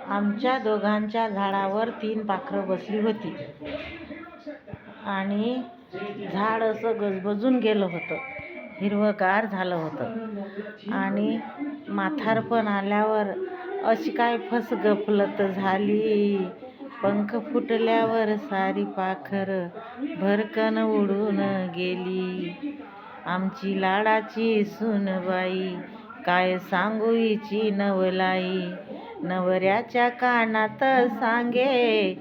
आमच्या दोघांच्या झाडावर 3 पाखरं बसली होती आणि झाड असं गजबजून गेलं होतं, हिरवंगार झालं होतं. आणि म्हातारपण आल्यावर अशी काय फसगफलत झाली, पंख फुटल्यावर सारी पाखरं भरकन उडून गेली. आमची लाडाची सूनबाई, काय सांगू हिची नवलाई. नवऱ्याच्या कानात सांगे,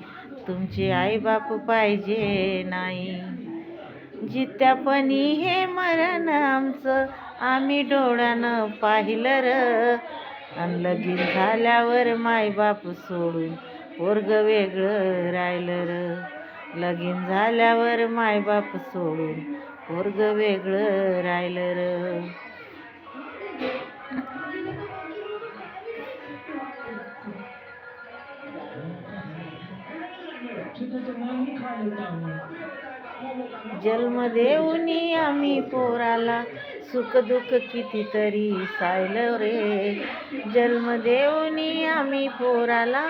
तुमचे आईबाप पाहिजे नाही. जित्यापणी हे मरण आमचं आम्ही डोळ्यानं पाहिलं र. अन लगीन झाल्यावर मायबाप सोडून पोरग वेगळं राहिलं र. लगीन झाल्यावर मायबाप सोडून पोरग वेगळं राहिलं र. जन्म देऊनी आम्ही पोराला सुखदुःख कितीतरी सायलं रे. जन्म देऊनी आम्ही पोराला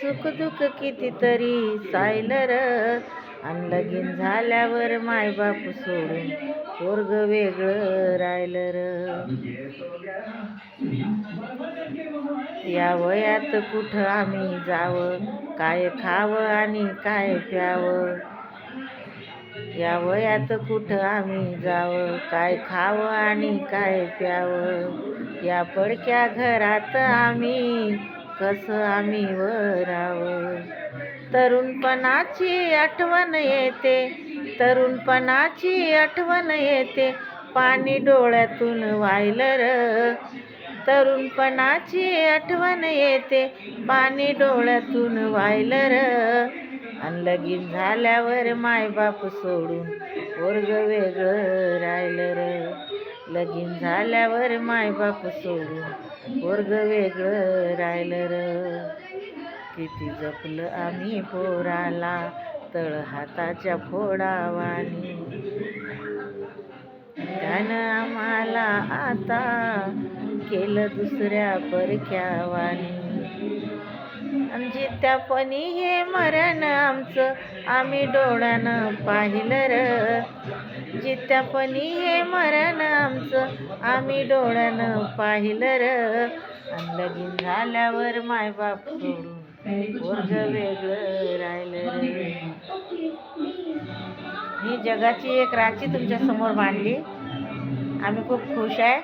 सुखदुःख कितीतरी सायलं र. अन लगीन झाल्यावर मायबाप सोडून पोरग वेगळं राहिलं र. या वयात कुठं आम्ही जावं, काय खावं आणि काय प्यावं. या वयात कुठं आम्ही जावं, काय खावं आणि काय प्यावं. या पडक्या घरात आम्ही कसं आम्ही राहावं. तरुणपणाची आठवण येते, तरुणपणाची आठवण येते, पाणी डोळ्यातून वाहिलं र. तरुणपणाची आठवण येते, पाणी डोळ्यातून वाहिलं र. अन लगीन झाल्यावर मायबाप सोडून पोरग वेगळं राहिलं र. लगीन झाल्यावर मायबाप सोडून पोरग वेगळं राहिलं र. किती जपलं आम्ही पोराला तळ हाताच्या फोडावानी. त्यानं आम्हाला आता केलं दुसऱ्या परक्यावानी. जित्यापणी हे मरण आमचं आम्ही डोळ्यानं पाहिलं र. जित्यापणी हे मरण आमचं आम्ही डोळ्यानं पाहिलं र. अन लगीन झाल्यावर मायबाप सोडून पोरग वेगळं राहिलं र. ही जगाची एक राची तुमच्या समोर मांडली. आम्ही खूप खुश आहे.